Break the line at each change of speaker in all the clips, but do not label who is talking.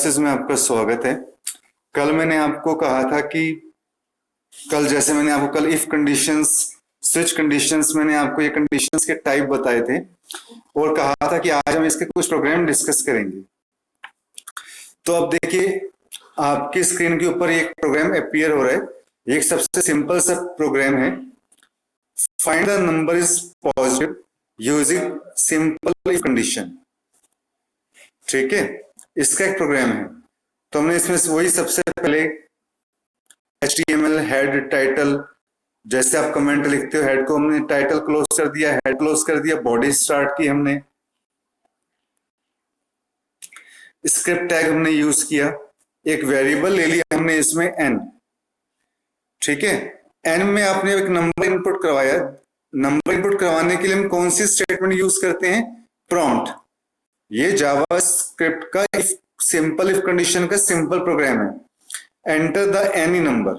Classes में आपका स्वागत है। कल मैंने आपको कहा था कि जैसे मैंने आपको कल इफ कंडीशंस, स्विच कंडीशंस, मैंने आपको ये कंडीशंस के टाइप बताए थे और कहा था कि आज हम इसके कुछ प्रोग्राम डिस्कस करेंगे। तो अब देखिए आपकी स्क्रीन के ऊपर एक प्रोग्राम अपीयर हो रहा है। ये एक सबसे सिंपल सा प्रोग्राम है। Find the number is positive using simple if condition. ठीक है, इसका एक प्रोग्राम है। तो हमने इसमें वही सबसे पहले HTML हेड टाइटल, जैसे आप कमेंट लिखते हो हेड को हमने टाइटल क्लोज कर दिया, हेड क्लोज कर दिया, बॉडी स्टार्ट की हमने, स्क्रिप्ट टैग हमने यूज किया, एक वेरिएबल ले लिया हमने इसमें n। ठीक है, n में आपने एक नंबर इनपुट करवाया। नंबर इनपुट करवाने के लिए हम कौन सी स्टेटमेंट यूज करते हैं? प्रॉम्प्ट। ये जावा स्क्रिप्ट का सिंपल इफ कंडीशन का सिंपल प्रोग्राम है। Enter the any number.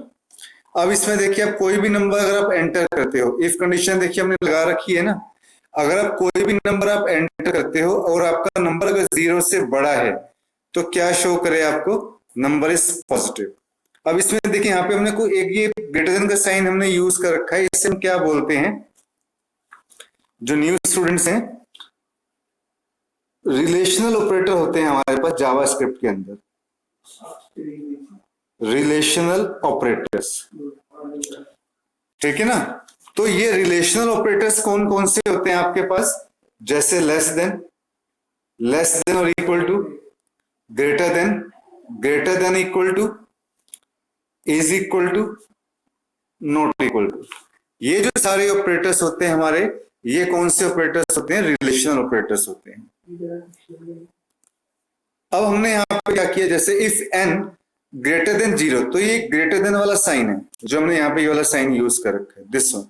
अब इसमें देखिए आप कोई भी नंबर अगर आप एंटर करते हो, इफ कंडीशन देखिए हमने लगा रखी है ना, अगर आप कोई भी नंबर आप एंटर करते हो और आपका नंबर अगर 0 से बड़ा है तो क्या शो करे आपको? Number is positive. अब इसमें देखिए यहाँ पे हमने कोई एक ये ग्रेटर देन का साइन हमने यूज कर रखा है। इससे हम क्या बोलते हैं, जो न्यू स्टूडेंट्स हैं, रिलेशनल ऑपरेटर होते हैं हमारे पास जावा स्क्रिप्ट के अंदर, रिलेशनल ऑपरेटर्स। ठीक है ना, तो ये रिलेशनल ऑपरेटर्स कौन कौन से होते हैं आपके पास? जैसे लेस देन और equal to, greater than equal to, is equal to, not equal to. ये जो सारे ऑपरेटर्स होते हैं हमारे, ये कौन से ऑपरेटर्स होते हैं? रिलेशनल ऑपरेटर्स होते हैं। अब हमने यहां पे क्या किया, जैसे इफ n ग्रेटर देन 0, तो ये ग्रेटर देन वाला साइन है जो हमने यहाँ पे ये वाला साइन यूज कर रखा है, दिस वन।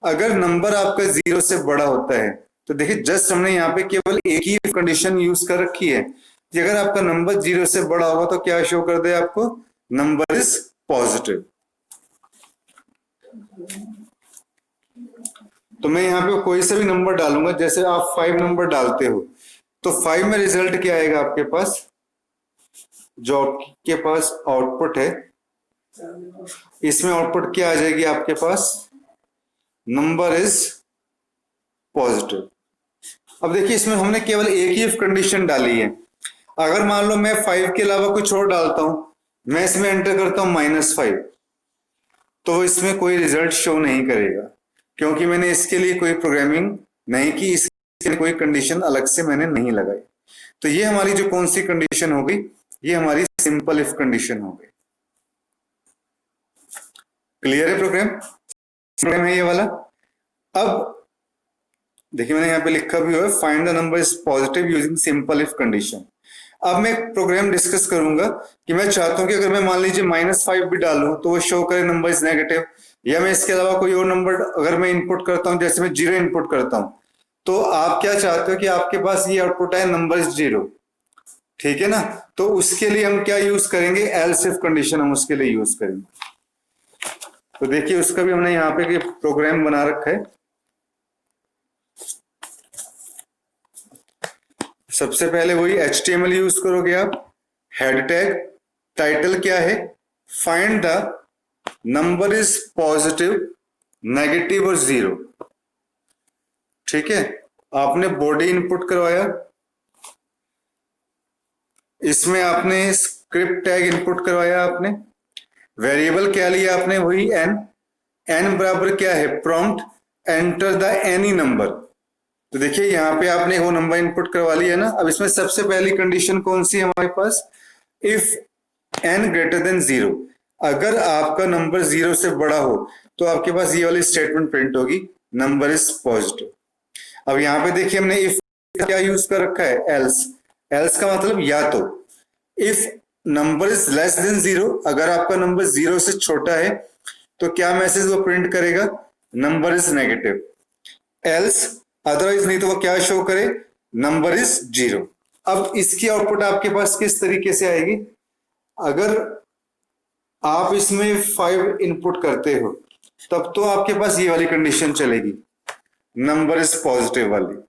अगर नंबर आपका 0 से बड़ा होता है तो देखिए जस्ट हमने यहाँ पे केवल एक ही कंडीशन यूज कर रखी है कि अगर आपका नंबर 0 से बड़ा होगा तो क्या शो कर दे आपको? Number is positive. तो मैं यहाँ पे कोई सा भी नंबर डालूंगा, जैसे आप 5 नंबर डालते हो तो 5 में रिजल्ट क्या आएगा आपके पास? जो आपके पास आउटपुट है, इसमें आउटपुट क्या आ जाएगी आपके पास? Number is positive. अब देखिए इसमें हमने केवल एक ही कंडीशन डाली है। अगर मान लो मैं 5 के अलावा कुछ और डालता हूं, मैं इसमें एंटर करता हूं -5, तो इसमें कोई रिजल्ट शो नहीं करेगा क्योंकि मैंने इसके लिए कोई प्रोग्रामिंग नहीं की, इसके कोई कंडीशन अलग से मैंने नहीं लगाई। तो ये हमारी जो कौन सी कंडीशन हो गई? ये हमारी सिंपल इफ कंडीशन हो गई। क्लियर है? प्रोग्राम है ये वाला। अब देखिए मैंने यहाँ पे लिखा भी हुआ है, find the number is positive using simple if condition. अब मैं प्रोग्राम डिस्कस करूंगा कि मैं चाहता हूं कि अगर मैं मान लीजिए -5 भी डालूं तो वो शो करे नंबर इज नेगेटिव, या मैं इसके अलावा कोई और नंबर अगर मैं इनपुट करता हूं, जैसे मैं 0 इनपुट करता हूं, तो आप क्या चाहते हो कि आपके पास ये आउटपुट आए नंबर इज 0। ठीक है ना, तो उसके लिए हम क्या यूज करेंगे? एल्स इफ कंडीशन हम उसके लिए यूज करेंगे। तो देखिए उसका भी हमने यहाँ पे प्रोग्राम बना रखा है। सबसे पहले वही HTML यूज करोगे आप, हेड टैग, टाइटल क्या है? Find the number is positive, negative और 0। ठीक है, आपने बॉडी इनपुट करवाया, इसमें आपने स्क्रिप्ट टैग इनपुट करवाया, आपने वेरिएबल क्या लिया आपने? वही n बराबर क्या है? Prompt enter the any number. तो देखिए यहाँ पे आपने वो नंबर इनपुट करवा लिया ना। अब इसमें सबसे पहली कंडीशन कौन सी है हमारे पास? इफ n ग्रेटर देन 0, अगर आपका नंबर 0 से बड़ा हो तो आपके पास ये वाली स्टेटमेंट प्रिंट होगी, नंबर इज पॉजिटिव। अब यहाँ पे देखिए हमने इफ क्या यूज कर रखा है? एल्स का मतलब या तो। If number is less than 0, अगर आपका नंबर 0 से छोटा है तो क्या मैसेज वो प्रिंट करेगा? Number is negative. Else otherwise नहीं तो वो क्या शो करे? Number is 0। अब इसकी आउटपुट आपके पास किस तरीके से आएगी? अगर आप इसमें 5 इनपुट करते हो तब तो आपके पास ये वाली कंडीशन चलेगी, नंबर इज पॉजिटिव वाली।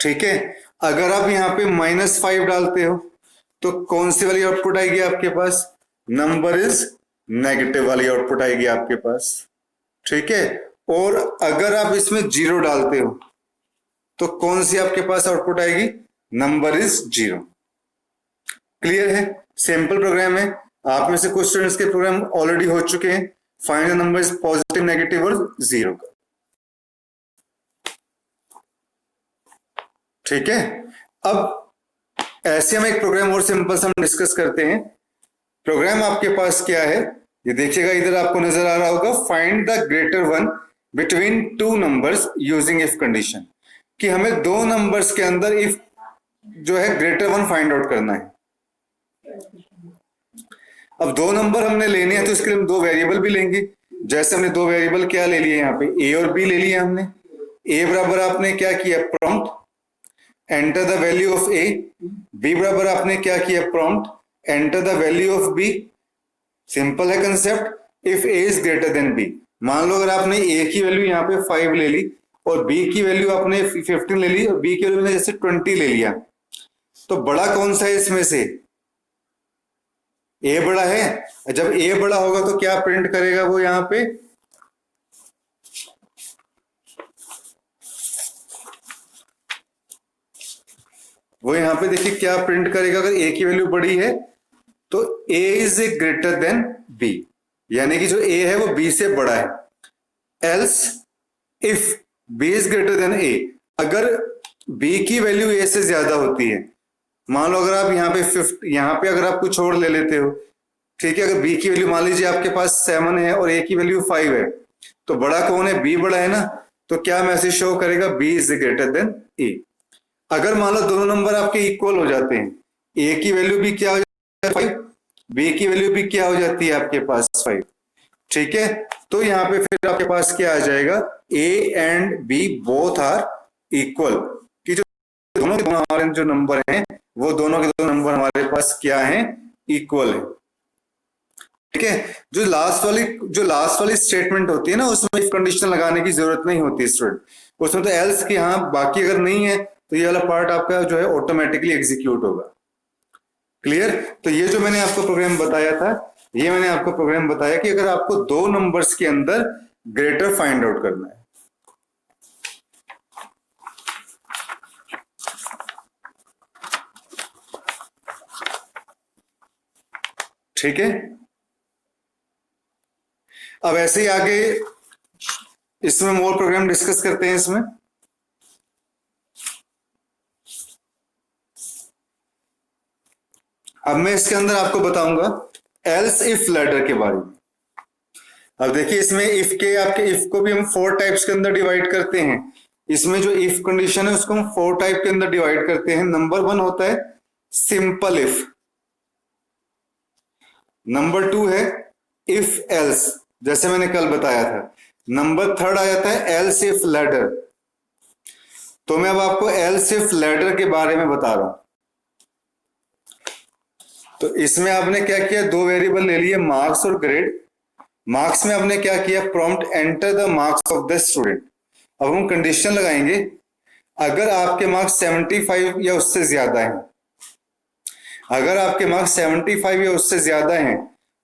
ठीक है, अगर आप यहाँ पे -5 डालते हो तो कौन सी वाली आउटपुट आएगी आपके पास? नंबर इज नेगेटिव वाली आउटपुट आएगी आपके पास। ठीक है, और अगर आप इसमें 0 डालते हो तो कौन सी आपके पास आउटपुट आएगी? Number is 0। क्लियर है? सिंपल प्रोग्राम है। आप में से कुछ स्टूडेंट्स के प्रोग्राम ऑलरेडी हो चुके हैं। Find the numbers positive, negative और 0 का। ठीक है, अब ऐसे हम एक प्रोग्राम और सिंपल सा हम डिस्कस करते हैं। प्रोग्राम आपके पास क्या है ये देखिएगा, इधर आपको नजर आ रहा होगा, find the greater one between two numbers using if condition, कि हमें दो नंबर्स के अंदर इफ जो है ग्रेटर वन फाइंड आउट करना है। अब दो नंबर हमने लेने हैं तो इसके लिए हम दो वेरिएबल भी लेंगे। जैसे हमने दो वेरिएबल क्या ले लिए यहाँ पे, ए और बी ले लिया हमने। ए बराबर आपने क्या किया, prompt enter the value of A. B बराबर आपने क्या किया, prompt enter the value of B. Simple है concept. If A is greater than B, मान लो अगर आपने ए की वैल्यू यहाँ पे 5 ले ली और बी की वैल्यू आपने 15 ले ली और बी की वैल्यू जैसे 20 ले लिया, तो बड़ा कौन सा है इसमें से? ए बड़ा है। जब ए बड़ा होगा तो क्या प्रिंट करेगा वो यहाँ पे, वो यहाँ पे देखिए क्या प्रिंट करेगा। अगर ए की वैल्यू बड़ी है तो ए इज ग्रेटर देन बी, यानी कि जो ए है वो बी से बड़ा है। Else if B is greater than A, अगर बी की वैल्यू ए से ज्यादा होती है, मान लो अगर आप यहाँ पे यहाँ पे अगर आप कुछ और ले लेते हो, ठीक है, अगर बी की वैल्यू मान लीजिए आपके पास 7 है और ए की वैल्यू 5 है, तो बड़ा कौन है? बी बड़ा है ना। तो क्या मैसेज शो करेगा? B is greater than A. अगर मान लो दोनों नंबर आपके इक्वल हो जाते हैं, ए की वैल्यू भी क्या हो जाती है 5, बी की वैल्यू भी क्या हो जाती है आपके पास 5, ठीक है, तो यहाँ पे फिर आपके पास क्या आ जाएगा, A and B both are equal, कि जो दोनों के दोनों हमारे जो नंबर हैं वो दोनों के दोनों नंबर हमारे पास क्या हैं, इक्वल है। ठीक है, जो लास्ट वाली स्टेटमेंट होती है ना, उसमें इफ कंडीशन लगाने की जरूरत नहीं होती स्टूडेंट, उसमें तो एल्स की, हाँ बाकी अगर नहीं है तो ये वाला पार्ट आपका जो है ऑटोमेटिकली एग्जीक्यूट होगा। क्लियर? तो ये जो मैंने आपको प्रोग्राम बताया था, ये मैंने आपको प्रोग्राम बताया कि अगर आपको दो नंबर्स के अंदर ग्रेटर फाइंड आउट करना है, ठीक है। अब ऐसे ही आगे इसमें मोर प्रोग्राम डिस्कस करते हैं। इसमें अब मैं इसके अंदर आपको बताऊंगा एल्स इफ लैडर के बारे में। अब देखिए इसमें इफ के, आपके इफ को भी हम 4 टाइप्स के अंदर डिवाइड करते हैं। इसमें जो इफ कंडीशन है उसको हम 4 टाइप के अंदर डिवाइड करते हैं। नंबर 1 होता है सिंपल इफ, नंबर 2 है इफ एल्स, जैसे मैंने कल बताया था। नंबर 3 आ जाता है एल्स इफ लैडर। तो मैं अब आपको एल्स इफ लैडर के बारे में बता रहा हूं। तो इसमें आपने क्या किया, दो वेरिएबल ले लिए, मार्क्स और ग्रेड। मार्क्स में आपने क्या किया, prompt enter the marks of the student. अब हम कंडीशन लगाएंगे, अगर आपके मार्क्स 75 या उससे ज्यादा हैं, अगर आपके मार्क्स 75 या उससे ज्यादा हैं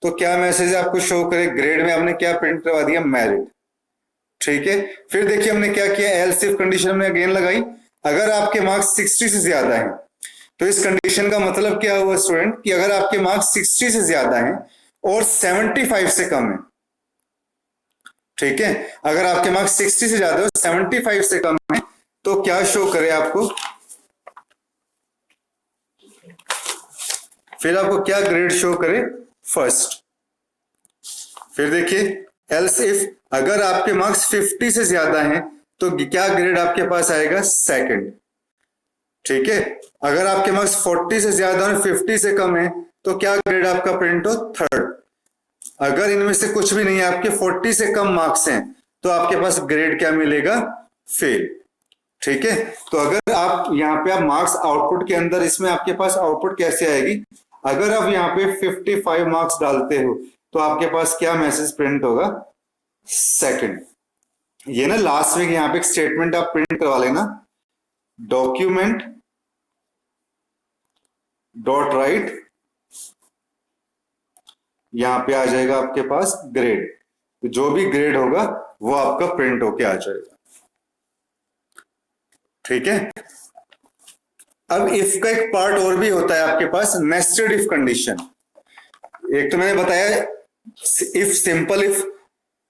तो क्या मैसेज आपको शो करे, ग्रेड में आपने क्या प्रिंट करवा दिया, मेरिट। ठीक है, फिर देखिए हमने क्या किया, एल्स इफ कंडीशन हमने अगेन लगाई। अगर आपके मार्क्स 60 से ज्यादा हैं तो इस कंडीशन का मतलब क्या हुआ स्टूडेंट, कि अगर आपके मार्क्स 60 से ज्यादा हैं और 75 से कम है, ठीक है, अगर आपके मार्क्स 60 से ज्यादा है और 75 से कम है तो क्या शो करे आपको, फिर आपको क्या ग्रेड शो करे, फर्स्ट। फिर देखिए एल्स इफ अगर आपके मार्क्स 50 से ज्यादा हैं तो क्या ग्रेड आपके पास आएगा, सेकंड। ठीक है, अगर आपके मार्क्स 40 से ज्यादा और 50 से कम है तो क्या ग्रेड आपका प्रिंट हो, थर्ड। अगर इनमें से कुछ भी नहीं है, आपके 40 से कम मार्क्स हैं तो आपके पास ग्रेड क्या मिलेगा, फेल। ठीक है, तो अगर आप यहाँ पे आप मार्क्स आउटपुट के अंदर, इसमें आपके पास आउटपुट कैसे आएगी, अगर आप यहाँ पे 55 मार्क्स डालते हो तो आपके पास क्या मैसेज प्रिंट होगा, सेकंड। ये ना लास्ट में यहाँ पे एक स्टेटमेंट आप प्रिंट करवा लेना, डॉक्यूमेंट डॉट राइट, यहां पे आ जाएगा आपके पास ग्रेड। तो जो भी ग्रेड होगा वो आपका प्रिंट होके आ जाएगा। ठीक है। अब इफ का एक पार्ट और भी होता है आपके पास, नेस्टेड इफ कंडीशन। एक तो मैंने बताया if simple,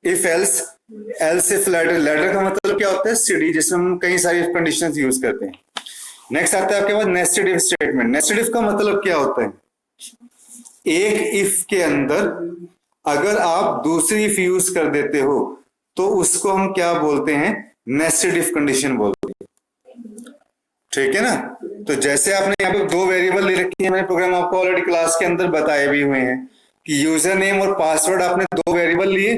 if else, else if ladder. Ladder का मतलब क्या होता है? सीडी, जिसमें हम कई सारी इफ कंडीशंस यूज करते हैं। नेक्स्ट आता है आपके पास nested if statement. Nested if का मतलब क्या होता है? एक इफ के अंदर अगर आप दूसरी इफ यूज कर देते हो तो उसको हम क्या बोलते हैं? नेस्टेड इफ कंडीशन बोलते हैं। ठीक है ना। तो जैसे आपने यहाँ पे दो वेरिएबल ले रखी है, मैंने प्रोग्राम आपको ऑलरेडी क्लास के अंदर बताए भी हुए हैं कि यूजर नेम और पासवर्ड आपने दो वेरिएबल लिए।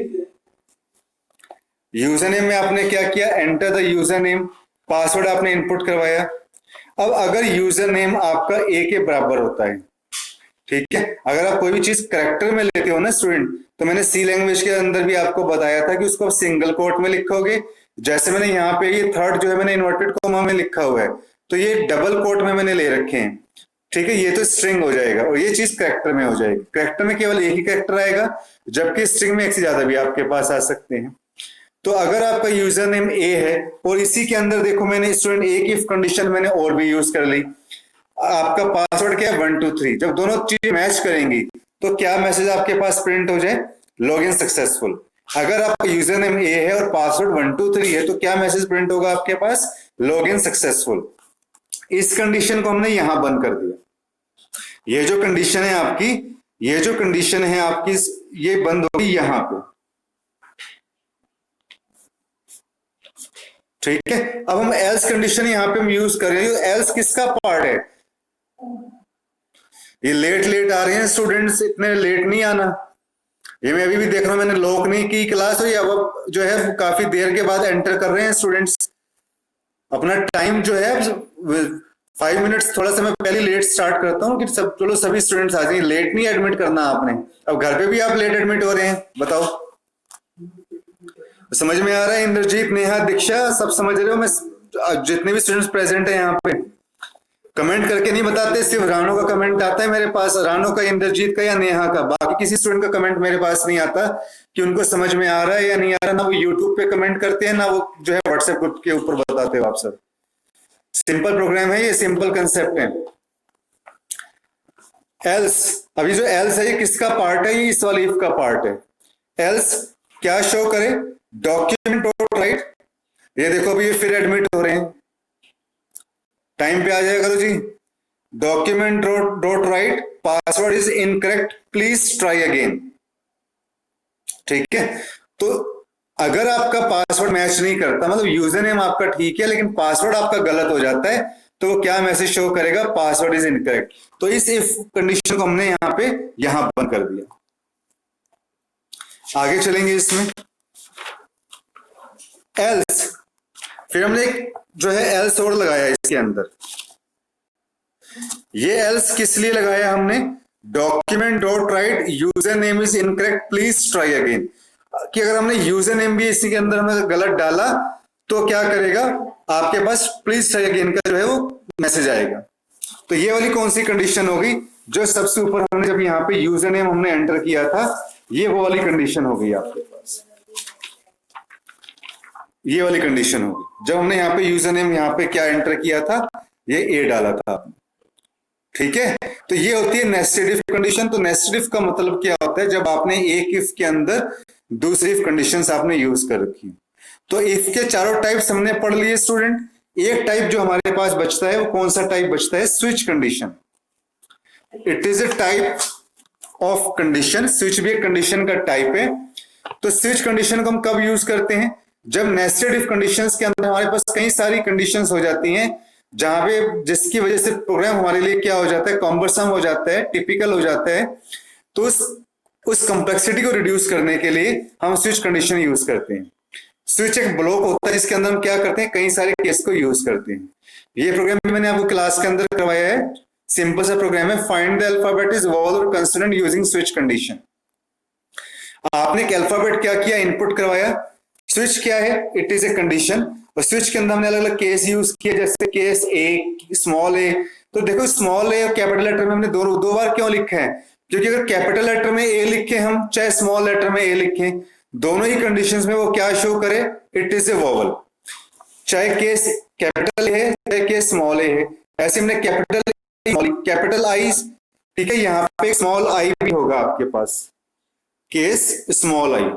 यूजर नेम में आपने क्या किया? Enter the user name. Password आपने इनपुट करवाया। अब अगर यूजर नेम आपका ए के बराबर होता है, ठीक है, अगर आप कोई भी चीज कैरेक्टर में लेते हो ना स्टूडेंट, तो मैंने सी लैंग्वेज के अंदर भी आपको बताया था कि उसको आप सिंगल कोट में लिखोगे। जैसे मैंने यहाँ पे ये थर्ड जो है मैंने इन्वर्टेड कॉमा में लिखा हुआ है, तो ये डबल कोट में मैंने ले रखे हैं। ठीक है, ये तो स्ट्रिंग हो जाएगा और ये चीज कैरेक्टर में हो जाएगी। कैरेक्टर में केवल एक ही कैरेक्टर आएगा, जबकि स्ट्रिंग में एक से ज्यादा भी आपके पास आ सकते हैं। तो अगर आपका यूजर नेम ए है और इसी के अंदर देखो मैंने स्टूडेंट एक इफ कंडीशन मैंने और भी यूज कर ली। आपका पासवर्ड क्या है? 1 2 3। जब दोनों चीजें मैच करेंगी तो क्या मैसेज आपके पास प्रिंट हो जाए? Login successful. अगर आपका यूजर नेम ए है और पासवर्ड 1 2 3 है तो क्या मैसेज प्रिंट होगा आपके पास? Login successful. इस कंडीशन को हमने यहां बंद कर दिया। ये जो कंडीशन है आपकी, ये जो कंडीशन है आपकी, ये बंद होगी यहां पे। ठीक है। अब हम एल्स कंडीशन यहां पे हम यूज कर रहे हैं। एल्स किसका पार्ट है? ये लेट आ रहे हैं स्टूडेंट्स, इतने लेट नहीं आना। ये मैं अभी भी देख रहा हूं, मैंने लॉक नहीं की क्लास, और ये अब जो है काफी देर के बाद एंटर कर रहे हैं स्टूडेंट्स। अपना टाइम जो है 5 मिनट्स थोड़ा सा मैं पहले लेट स्टार्ट करता हूँ कि सब चलो सभी स्टूडेंट्स आ जाएंगे। लेट नहीं एडमिट करना आपने। अब घर पे भी आप लेट एडमिट हो रहे हैं, बताओ समझ में आ रहा है? इंद्रजीत, नेहा, दीक्षा, सब समझ रहे हो? मैं जितने भी स्टूडेंट्स प्रेजेंट है यहाँ पे, कमेंट करके नहीं बताते, सिर्फ रानो का कमेंट आता है मेरे पास, रानो का, इंद्रजीत का या नेहा का। बाकी किसी स्टूडेंट का कमेंट मेरे पास नहीं आता कि उनको समझ में आ रहा है या नहीं आ रहा। ना वो यूट्यूब पे कमेंट करते हैं, ना वो जो है व्हाट्सएप ग्रुप के ऊपर बताते हो आप सब। सिंपल प्रोग्राम है ये, सिंपल कंसेप्ट है। एल्स, अभी जो एल्स है ये किसका पार्ट है? ये इस वाले इफ का पार्ट है। एल्स क्या शो करे? Document dot right. ये देखो अभी ये फिर एडमिट हो रहे हैं, टाइम पे आ जाएगा। तो जी document dot write, password is incorrect, please try again. ठीक है। तो अगर आपका पासवर्ड मैच नहीं करता, मतलब यूजर नेम आपका ठीक है लेकिन पासवर्ड आपका गलत हो जाता है, तो वो क्या मैसेज शो करेगा? Password is incorrect. तो इस इफ कंडीशन को हमने यहां पे यहां बंद कर दिया। आगे चलेंगे इसमें। एल्स, फिर हमने एक जो है एल्स और लगाया इसके अंदर। ये एल्स किस लिए लगाया हमने? Document dot right, user name is incorrect, please try again. कि अगर हमने यूजर नेम भी इसी के अंदर हमने गलत डाला तो क्या करेगा? आपके पास प्लीज ट्राई अगेन का जो है वो मैसेज आएगा। तो ये वाली कौन सी कंडीशन होगी? जो सबसे ऊपर हमने जब यहाँ पे यूजर नेम हमने एंटर किया था, ये वो वाली कंडीशन हो गई आपके पास। ये वाली कंडीशन होगी जब हमने यहाँ पे यूजर नेम यहाँ पे क्या एंटर किया था? ये ए डाला था आपने। ठीक है। तो ये होती है नेस्टेड इफ कंडीशन। तो नेस्टेड इफ का मतलब क्या होता है? जब आपने एक इफ के अंदर दूसरी इफ कंडीशंस आपने यूज कर रखी। तो इफ के चारों टाइप्स हमने पढ़ लिए स्टूडेंट। एक टाइप जो हमारे पास बचता है वो कौन सा टाइप बचता है? Switch condition. It is a type of condition. Switch भी एक कंडीशन का टाइप है। तो स्विच कंडीशन को हम कब यूज करते हैं? जब नेस्टेड इफ कंडीशंस के अंदर हमारे पास कई सारी कंडीशंस हो जाती हैं, जहां पे जिसकी वजह से प्रोग्राम हमारे लिए क्या हो जाता है? कॉम्बरसम हो जाता है, टिपिकल हो जाता है। तो उस कॉम्प्लेक्सिटी को रिड्यूस करने के लिए हम स्विच कंडीशन यूज करते हैं। स्विच एक ब्लॉक होता है जिसके अंदर हम क्या करते हैं? कई सारे केस को यूज करते हैं। ये प्रोग्राम भी मैंने आपको क्लास के अंदर करवाया है। सिंपल सा प्रोग्राम है, find the alphabet is vowel और कंसोनेंट यूजिंग स्विच कंडीशन। आपने एक अल्फाबेट क्या किया? इनपुट करवाया। स्विच क्या है? It is a condition. और स्विच के अंदर हमने अलग अलग केस यूज किए, जैसे केस ए, स्मॉल ए। तो देखो स्मॉल ए और कैपिटल लेटर में हमने दो बार क्यों लिखा है, क्योंकि अगर कैपिटल लेटर में ए लिखे हम चाहे स्मॉल लेटर में ए लिखें, दोनों ही कंडीशंस में वो क्या शो करे, इट इज ए वोवल, चाहे केस कैपिटल है चाहे केस स्मॉल ए है। ऐसे हमने कैपिटल आई, ठीक है, यहाँ पे स्मॉल आई भी होगा आपके पास, केस स्मॉल आई,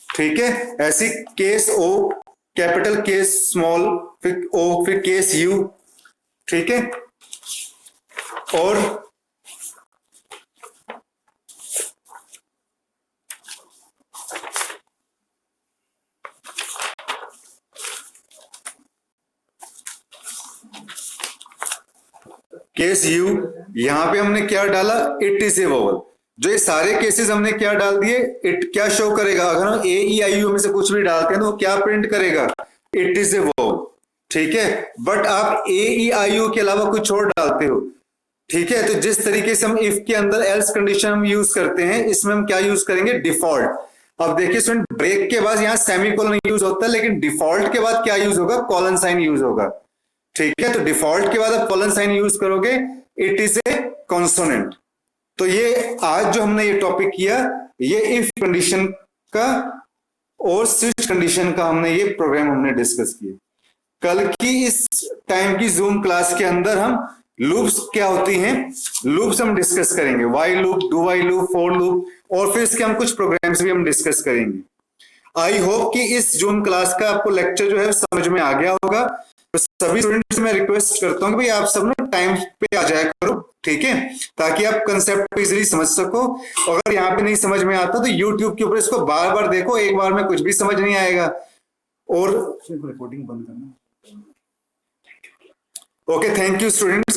ठीक है। ऐसी केस ओ, कैपिटल केस स्मॉल, फिर ओ, फिर केस यू, ठीक है। और केस यू, यहां पे हमने क्या डाला, इट इज ए वोवल। जो ये सारे केसेस हमने क्या डाल दिए, इट क्या शो करेगा, अगर हम ए ई आई यू में से कुछ भी डालते हैं तो क्या प्रिंट करेगा, इट इज ए वोवल, ठीक है। बट आप ए ई आई यू के अलावा कुछ और डालते हो, ठीक है, तो जिस तरीके से हम इफ के अंदर एल्स कंडीशन हम यूज करते हैं, इसमें हम क्या यूज करेंगे, डिफॉल्ट। अब देखिए स्टूडेंट, ब्रेक के बाद यहाँ सेमीकोलन यूज होता है, लेकिन डिफॉल्ट के बाद क्या यूज होगा, कॉलन साइन यूज होगा, ठीक है। तो डिफॉल्ट के बाद आप कॉलन साइन यूज करोगे, इट इज ए कॉन्सोनेंट। तो ये आज जो हमने ये टॉपिक किया, ये इफ कंडीशन का और स्विच कंडीशन का हमने ये प्रोग्राम हमने डिस्कस किया। कल की इस टाइम की जूम क्लास के अंदर हम लूप्स क्या होती हैं, लूप्स हम डिस्कस करेंगे, while loop, do while loop, for loop, और फिर इसके हम कुछ प्रोग्राम्स भी हम डिस्कस करेंगे। आई होप कि इस जूम क्लास का आपको लेक्चर जो है समझ में आ गया होगा। तो सभी स्टूडेंट्स मैं रिक्वेस्ट करता हूं कि भाई आप सब ना टाइम पे आ जाया करो, ठीक है, ताकि आप कंसेप्ट को इजीली समझ सको। अगर यहाँ पे नहीं समझ में आता तो यूट्यूब के ऊपर इसको बार बार देखो, एक बार में कुछ भी समझ नहीं आएगा। और रिकॉर्डिंग बंद करना। Okay, thank you student.